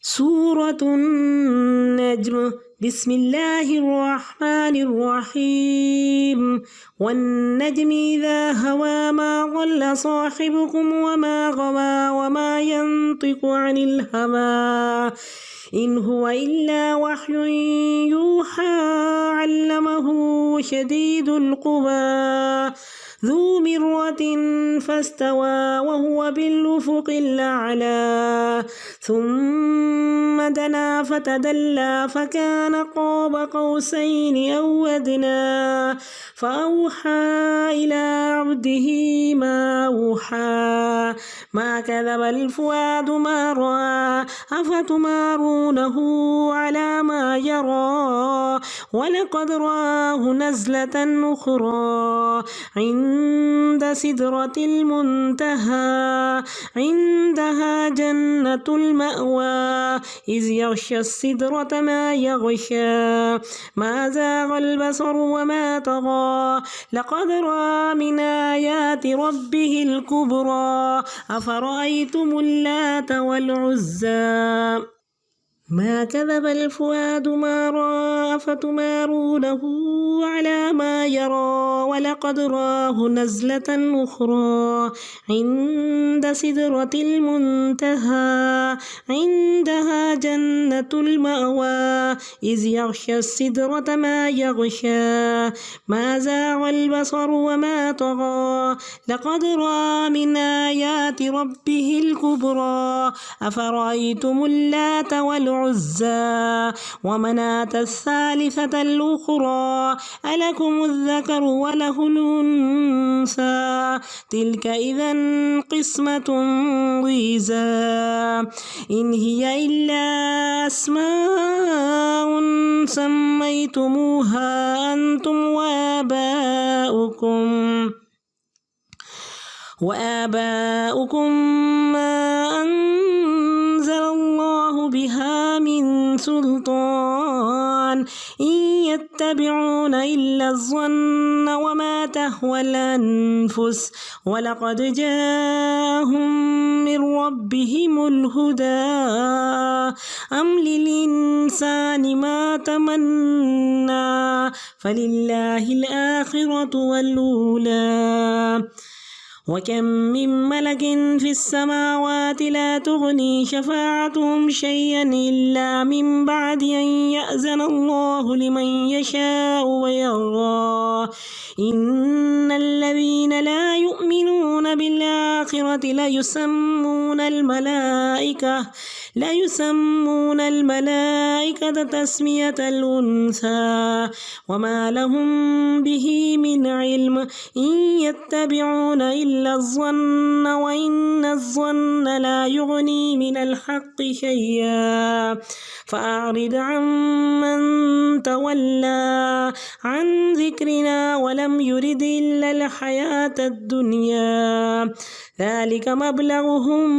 سورة النجم. بسم الله الرحمن الرحيم. والنجم إذا هوى ما ضل صاحبكم وما غوى وما ينطق عن الهوى إن هو إلا وحي يوحى علمه شديد القوى ذو مرة فاستوى وهو بالأفق الأعلى ثم دنا فتدلى فكان قاب قوسين أو أدنى فأوحى إلى عبده ما أوحى ما كذب الفؤاد ما رأى أفتمارونه على ما يرى ولقد رآه نزلة أخرى عند سدرة المنتهى عندها جنة المأوى إذ يغشى السدرة ما يغشى ما زاغ البصر وما طغى لقد رأى من آيات ربه الكبرى أفرأيتم اللات والعزى ما كذب الفؤاد ما رأى أفتمارونه على ما يرى ولقد رآه نزلة أخرى عند سدرة المنتهى عندها جنة المأوى إذ يغشى السدرة ما يغشى ما زاغ البصر وما طغى لقد رأى من آيات ربه الكبرى أفرأيتم اللات والعزى ومناة الثالثة الأخرى ألكم الذكر وله الأنثى تلك إذا قسمة ضيزى إن هي إلا أسماء سميتموها أنتم وآباؤكم ما أنزل الله بها من سلطان إن يتبعون إلا الظن وما تهوى الأنفس ولقد جاءهم من ربهم الهدى أم للإنسان ما تمنى فلله الآخرة والأولى وكم من ملك في السماوات لا تغني شفاعتهم شيئا إلا من بعد أن يأذن الله لمن يشاء ويرضى إن الذين لا يؤمنون بالآخرة ليسمون الملائكة تسمية الأنثى وما لهم به من علم إن يتبعون إلا الظن وإن الظن لا يغني من الحق شيئا فأعرض عن من تولى عن ذكرنا ولم يرد إلا الحياة الدنيا ذلك مبلغهم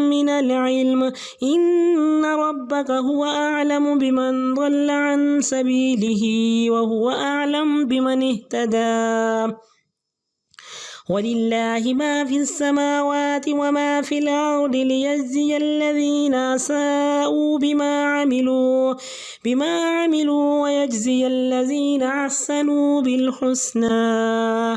من العلم إن ربك هو أعلم بمن ضل عن سبيله وهو أعلم بمن اهتدى ولله ما في السماوات وما في الأرض ليجزي الذين أساءوا بما عملوا ويجزي الذين أحسنوا بالحسنى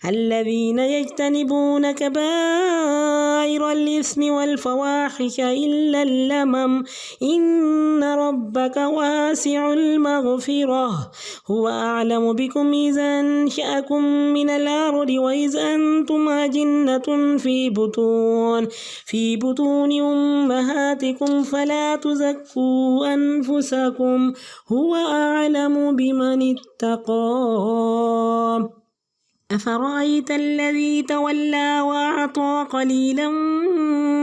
الذين يجتنبون كبائر الإثم والفواحش إلا اللمم إن ربك واسع المغفرة هو أعلم بكم إذا أنشأكم من الأرض وإذ أنتم أجنة في بطون أمهاتكم فلا تزكوا أنفسكم هو أعلم بمن اتقى أفرأيت الذي تولى وأعطى قليلا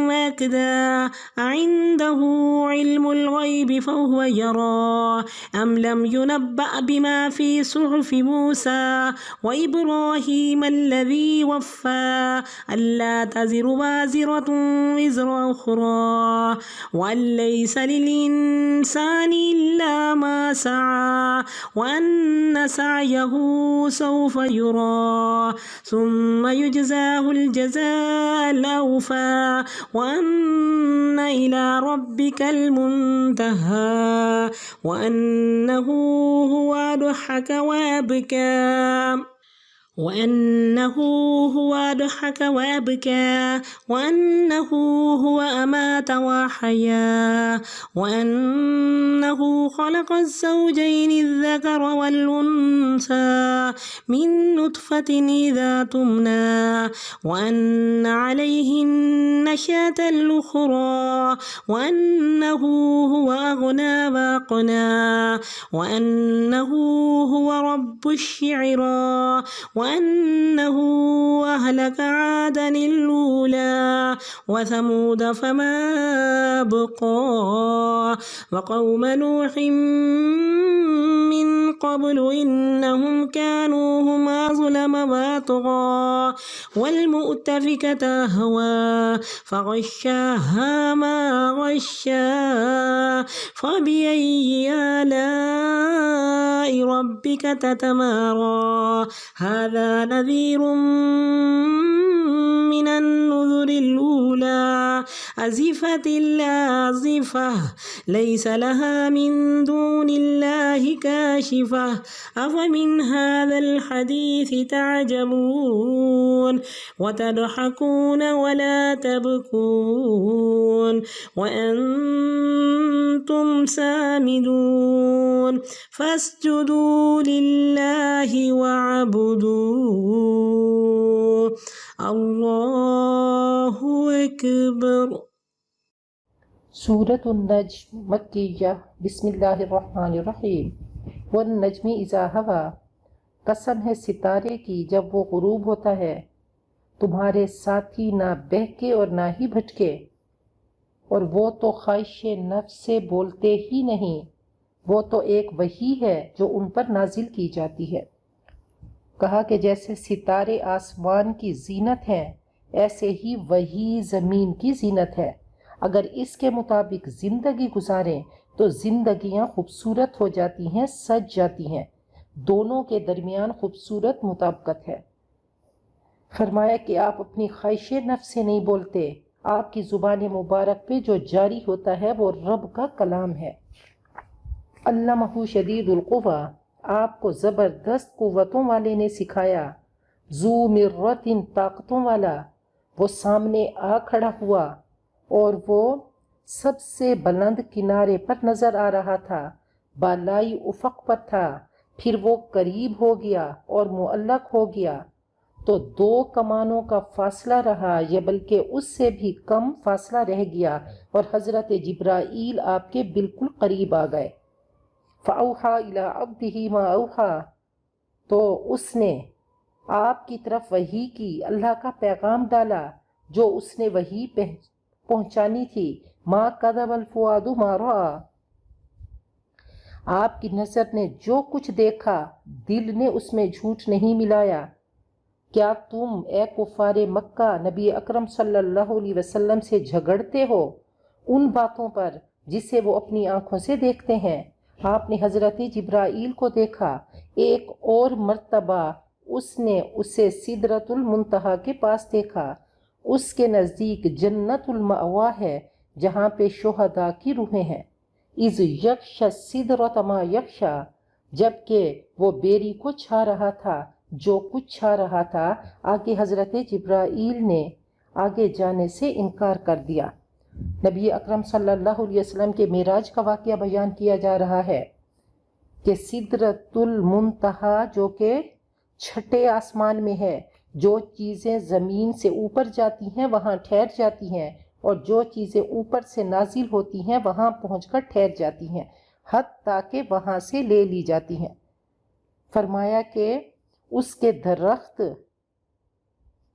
ما أكدى عنده علم الغيب فهو يرى أم لم ينبأ بما في صحف موسى وإبراهيم الذي وفى ألا تزر وازرة وزر أخرى وأن ليس للإنسان إلا ما سعى وأن سعيه سوف يرى ذكرا ثم يجزاه الجزاء الأوفى وأن إلى ربك المنتهى وأنه هو أضحك وأبكى وأنه هو أمات وأحيا وأنه خلق الزوجين الذكر والأنثى من نطفة إذا تمنى وأن عليه النشأة الأخرى وأنه هو أغنى وأقنى وأنه هو رب الشعرى وأنه أهلك عادا الأولى وثمود فما أبقى وقوم نوح من قبل إنهم كانوا هم أظلم وأطغى والمؤتفكة أهوى فغشاها ما غشا فبأي آلاء ربك تتمارى هذا نذير من النذر الأولى أزفت الآزفة ليس لها من دون الله كاشفة أفمن هذا الحديث تعجبون وتضحكون ولا تبكون وأنتم سامدون فاسجدوا لله واعبدوا اللہ اکبر۔ سورۃ النجم مکیہ بسم اللہ الرحمن الرحیم۔ والنجم اذا ہوا، قسم ہے ستارے کی جب وہ غروب ہوتا ہے، تمہارے ساتھی نہ بہکے اور نہ ہی بھٹکے، اور وہ تو خواہش نفس سے بولتے ہی نہیں، وہ تو ایک وحی ہے جو ان پر نازل کی جاتی ہے۔ کہا کہ جیسے ستارے آسمان کی زینت ہیں، ایسے ہی وحی زمین کی زینت ہے۔ اگر اس کے مطابق زندگی گزاریں تو زندگیاں خوبصورت ہو جاتی ہیں، سج جاتی ہیں، دونوں کے درمیان خوبصورت مطابقت ہے۔ فرمایا کہ آپ اپنی خواہش نفس سے نہیں بولتے، آپ کی زبان مبارک پہ جو جاری ہوتا ہے وہ رب کا کلام ہے۔ علمہ شدید القویٰ، آپ کو زبردست قوتوں والے نے سکھایا۔ ذو مرۃ، طاقتوں والا، وہ سامنے آ کھڑا ہوا اور وہ سب سے بلند کنارے پر نظر آ رہا تھا، بالائی افق پر تھا، پھر وہ قریب ہو گیا اور معلق ہو گیا، تو 2 کمانوں کا فاصلہ رہا یا بلکہ اس سے بھی کم فاصلہ رہ گیا، اور حضرت جبرائیل آپ کے بالکل قریب آ گئے۔ فَأَوْحَى إِلَىٰ عَبْدِهِ مَا أَوْحَى، تو اس نے آپ کی طرف وحی کی، اللہ کا پیغام ڈالا جو اس نے وحی پہنچانی تھی۔ مَا كَذَبَ الْفُؤَادُ مَا رَأَىٰ، آپ کی نظر نے جو کچھ دیکھا دل نے اس میں جھوٹ نہیں ملایا۔ کیا تم اے کفار مکہ نبی اکرم صلی اللہ علیہ وسلم سے جھگڑتے ہو ان باتوں پر جسے وہ اپنی آنکھوں سے دیکھتے ہیں؟ آپ نے حضرت جبرائیل کو دیکھا، ایک اور مرتبہ اس نے اسے سدرۃ المنتہا کے پاس دیکھا، اس کے نزدیک جنت المأوا ہے جہاں پہ شہداء کی روحیں ہیں۔ اذ یغشی السدرۃ ما یغشی، جبکہ وہ بیری کو چھا رہا تھا جو کچھ چھا رہا تھا، آگے حضرت جبرائیل نے آگے جانے سے انکار کر دیا۔ نبی اکرم صلی اللہ علیہ وسلم کے معراج کا واقعہ بیان کیا جا رہا ہے کہ سدرۃ المنتہا جو کہ چھٹے آسمان میں ہے، جو چیزیں زمین سے اوپر جاتی ہیں وہاں ٹھہر جاتی ہیں، اور جو چیزیں اوپر سے نازل ہوتی ہیں وہاں پہنچ کر ٹھہر جاتی ہیں، حتیٰ کہ وہاں سے لے لی جاتی ہیں۔ فرمایا کہ اس کے درخت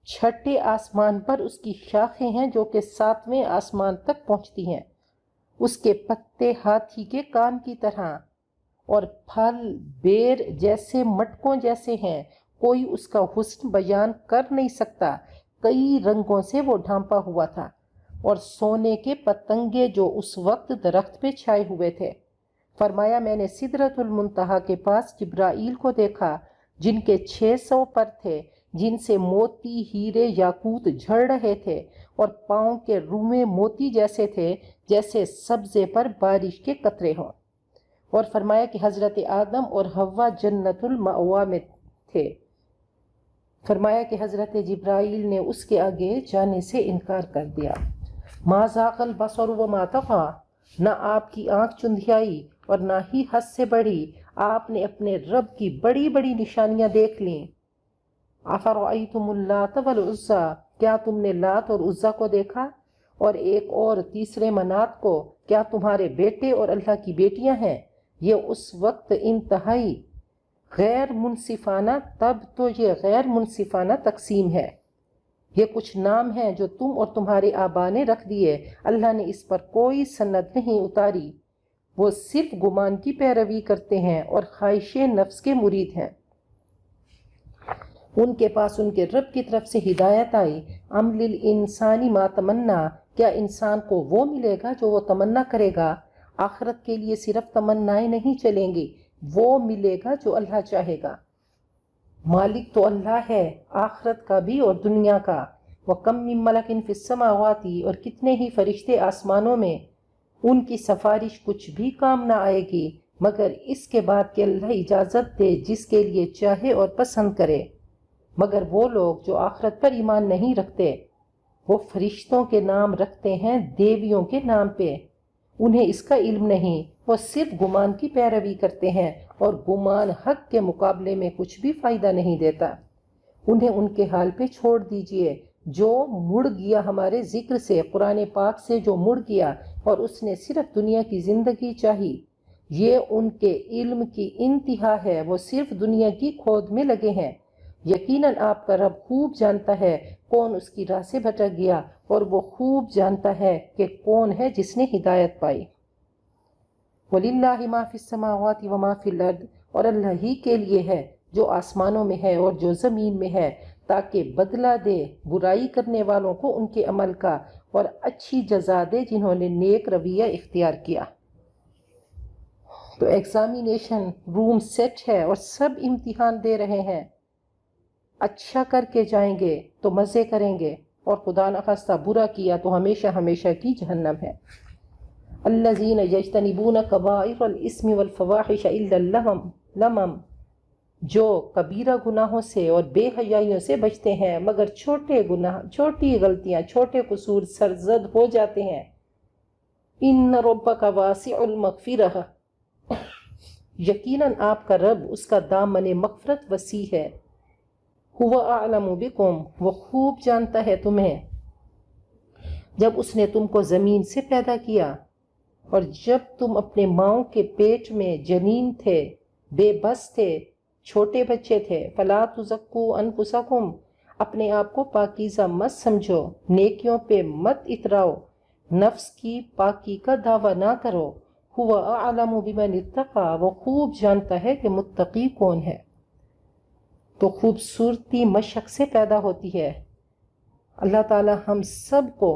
چھٹے آسمان پر اس کی شاخیں ہیں جو کہ 7ویں آسمان تک پہنچتی ہیں، اس کے پتے ہاتھی کے کان کی طرح، اور پھل بیر جیسے مٹکوں جیسے ہیں، کوئی اس کا حسن بیان کر نہیں سکتا، کئی رنگوں سے وہ ڈھانپا ہوا تھا، اور سونے کے پتنگے جو اس وقت درخت پہ چھائے ہوئے تھے۔ فرمایا میں نے سدرۃ المنتہا کے پاس جبرائیل کو دیکھا جن کے 600 پر تھے، جن سے موتی، ہیرے، یاقوت جھڑ رہے تھے، اور پاؤں کے رومے موتی جیسے تھے، جیسے سبزے پر بارش کے قطرے ہوں۔ اور فرمایا کہ حضرت آدم اور حوا جنت المأوا میں تھے۔ فرمایا کہ حضرت جبرائیل نے اس کے آگے جانے سے انکار کر دیا۔ ما ذاق البصر وما طغى، نہ آپ کی آنکھ چندھیائی اور نہ ہی حد سے بڑھی، آپ نے اپنے رب کی بڑی بڑی نشانیاں دیکھ لیں۔ افرأیتم اللات والعزی، کیا تم نے لات اور عزیٰ کو دیکھا؟ اور ایک اور تیسرے منات کو، کیا تمہارے بیٹے اور اللہ کی بیٹیاں ہیں؟ یہ اس وقت انتہائی غیر منصفانہ، تب تو یہ غیر منصفانہ تقسیم ہے۔ یہ کچھ نام ہیں جو تم اور تمہارے آبا نے رکھ دیے، اللہ نے اس پر کوئی سند نہیں اتاری، وہ صرف گمان کی پیروی کرتے ہیں اور خواہش نفس کے مرید ہیں۔ ان کے پاس ان کے رب کی طرف سے ہدایت آئی۔ ام للانسان ما تمنا، کیا انسان کو وہ ملے گا جو وہ تمنا کرے گا؟ آخرت کے لیے صرف تمنائیں نہیں چلیں گی، وہ ملے گا جو اللہ چاہے گا۔ مالک تو اللہ ہے، آخرت کا بھی اور دنیا کا۔ وَكَم مِّن مَلَكٍ فِي السَّمَاوَاتِ، اور کتنے ہی فرشتے آسمانوں میں، ان کی سفارش کچھ بھی کام نہ آئے گی مگر اس کے بعد کہ اللہ اجازت دے جس کے لیے چاہے اور پسند کرے۔ مگر وہ لوگ جو آخرت پر ایمان نہیں رکھتے، وہ فرشتوں کے نام رکھتے ہیں دیویوں کے نام پہ، انہیں اس کا علم نہیں، وہ صرف گمان کی پیروی کرتے ہیں، اور گمان حق کے مقابلے میں کچھ بھی فائدہ نہیں دیتا۔ انہیں ان کے حال پہ چھوڑ دیجئے۔ جو مڑ گیا ہمارے ذکر سے، قرآن پاک سے جو مڑ گیا اور اس نے صرف دنیا کی زندگی چاہی، یہ ان کے علم کی انتہا ہے، وہ صرف دنیا کی کھود میں لگے ہیں۔ یقیناً آپ کا رب خوب جانتا ہے کون اس کی راہ سے بھٹک گیا، اور وہ خوب جانتا ہے کہ کون ہے جس نے ہدایت پائی۔ وَلِلَّهِ مَا فِي السَّمَاوَاتِ وَمَا فِي الْأَرْضِ، اور اللہ ہی کے لیے ہے جو آسمانوں میں ہے اور جو زمین میں ہے، تاکہ بدلہ دے برائی کرنے والوں کو ان کے عمل کا، اور اچھی جزا دے جنہوں نے نیک رویہ اختیار کیا۔ تو ایگزامینیشن روم سیٹ ہے اور سب امتحان دے رہے ہیں۔ اچھا کر کے جائیں گے تو مزے کریں گے، اور خدا نخواستہ برا کیا تو ہمیشہ ہمیشہ کی جہنم ہے۔ الذین یجتنبون کبائر الاسم والفواحش الا اللمم، جو کبیرہ گناہوں سے اور بے حیائیوں سے بچتے ہیں مگر چھوٹے گناہ، چھوٹی غلطیاں، چھوٹے قصور سرزد ہو جاتے ہیں۔ ان ربک واسع المغفرہ، یقیناً آپ کا رب، اس کا دامن مغفرت وسیع ہے۔ هو اعلم بکم، وہ خوب جانتا ہے تمہیں۔ جب اس نے تم کو زمین سے پیدا کیا اور جب تم اپنے ماؤں کے پیٹ میں جنین تھے، بے بس تھے، چھوٹے بچے تھے، فلا تزکوا انفسکم، اپنے آپ کو پاکیزہ مت سمجھو، نیکیوں پہ مت اتراؤ، نفس کی پاکی کا دعویٰ نہ کرو۔ هو اعلم بمن اتقى، وہ خوب جانتا ہے کہ متقی کون ہے۔ تو خوبصورتی مشق سے پیدا ہوتی ہے۔ اللہ تعالی ہم سب کو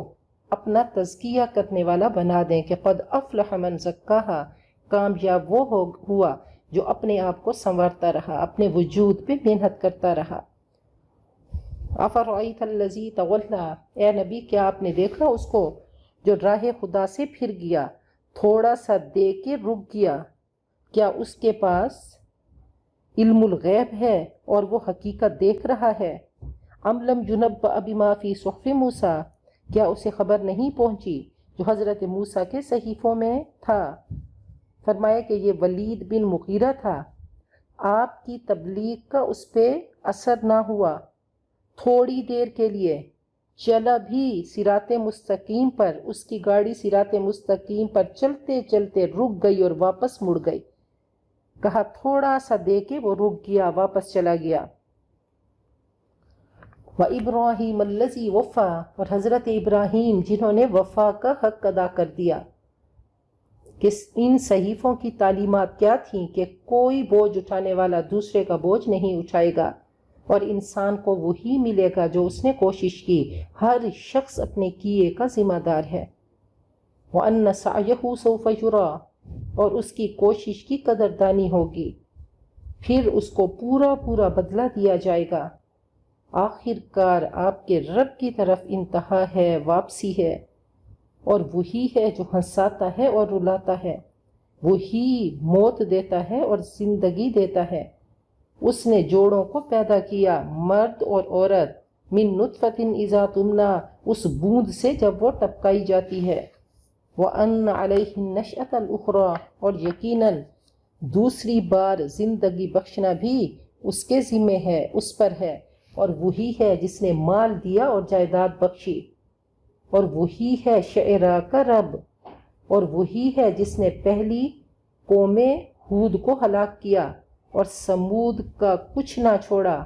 اپنا تزکیہ کرنے والا بنا دیں کہ قد افلح من زکاہا، کامیاب وہ ہوا جو اپنے آپ کو سنوارتا رہا، اپنے وجود پہ محنت کرتا رہا۔ افرأیت الذی تولی، اے نبی کیا آپ نے دیکھا اس کو جو راہ خدا سے پھر گیا، تھوڑا سا دے کے رک گیا؟ کیا اس کے پاس علم الغیب ہے اور وہ حقیقت دیکھ رہا ہے؟ ام لم ينبأ بما فی صحف موسیٰ، کیا اسے خبر نہیں پہنچی جو حضرت موسیٰ کے صحیفوں میں تھا؟ فرمایا کہ یہ ولید بن مغیرہ تھا، آپ کی تبلیغ کا اس پہ اثر نہ ہوا، تھوڑی دیر کے لیے چلا بھی صراط مستقیم پر، اس کی گاڑی صراط مستقیم پر چلتے چلتے رک گئی اور واپس مڑ گئی، کہا تھوڑا سا دے کے وہ رک گیا، واپس چلا گیا۔ وَإِبْرَاهِيمَ الَّذِي وَفَّى، اور حضرت ابراہیم جنہوں نے وفا کا حق ادا کر دیا۔ کہ ان صحیفوں کی تعلیمات کیا تھیں کہ کوئی بوجھ اٹھانے والا دوسرے کا بوجھ نہیں اٹھائے گا، اور انسان کو وہی ملے گا جو اس نے کوشش کی، ہر شخص اپنے کیے کا ذمہ دار ہے۔ وَأَنَّ سَعْيَهُ سَوْفَ يُرَى، اور اس کی کوشش کی قدردانی ہوگی۔ پھر اس کو پورا پورا بدلہ دیا جائے گا۔ آخر کار آپ کے رب کی طرف انتہا ہے، واپسی ہے، اور وہی ہے جو ہنساتا ہے اور رلاتا ہے، وہی موت دیتا ہے اور زندگی دیتا ہے۔ اس نے جوڑوں کو پیدا کیا، مرد اور عورت، من نطفۃ اذا تمنی، اس بوند سے جب وہ ٹپکائی جاتی ہے، وَأَنَّ عَلَيْهِ النَّشْأَةَ الْأُخْرَى، اور یقیناً دوسری بار زندگی بخشنا بھی اس کے ذمہ ہے، اس پر ہے، اور وہی ہے جس نے مال دیا اور جائیداد بخشی، اور وہی ہے شعراء کا رب، اور وہی ہے جس نے پہلی قوم ہود کو ہلاک کیا اور سمود کا کچھ نہ چھوڑا،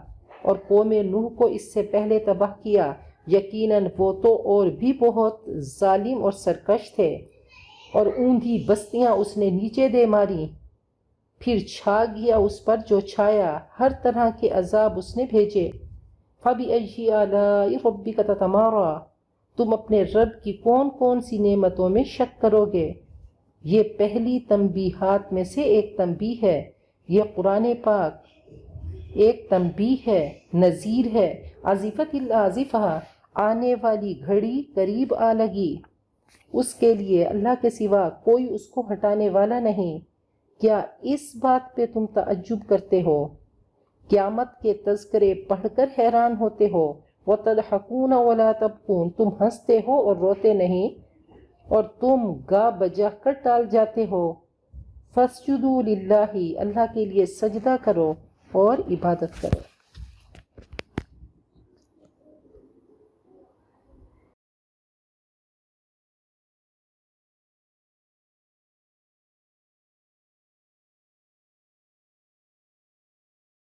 اور قوم نوح کو اس سے پہلے تباہ کیا، یقیناً وہ تو اور بھی بہت ظالم اور سرکش تھے۔ اور اوندھی بستیاں اس نے نیچے دے ماری، پھر چھا گیا اس پر جو چھایا، ہر طرح کے عذاب اس نے بھیجے۔ فَبِأَيِّ آلَاءِ رَبِّكَ تَتَمَارَىٰ، تم اپنے رب کی کون کون سی نعمتوں میں شک کرو گے۔ یہ پہلی تنبیہات میں سے ایک تنبیہ ہے۔ یہ قرآن پاک ایک تنبیہ ہے، نذیر ہے۔ عزفت العازفہ، آنے والی گھڑی قریب آ لگی، اس کے لیے اللہ کے سوا کوئی اس کو ہٹانے والا نہیں۔ کیا اس بات پہ تم تعجب کرتے ہو؟ قیامت کے تذکرے پڑھ کر حیران ہوتے ہو۔ وَتَضْحَكُونَ وَلَا تَبْكُونَ، تم ہنستے ہو اور روتے نہیں، اور تم گا بجا کر ٹال جاتے ہو۔ فَاسْجُدُوا لِلَّهِ، اللہ کے لیے سجدہ کرو اور عبادت کرو۔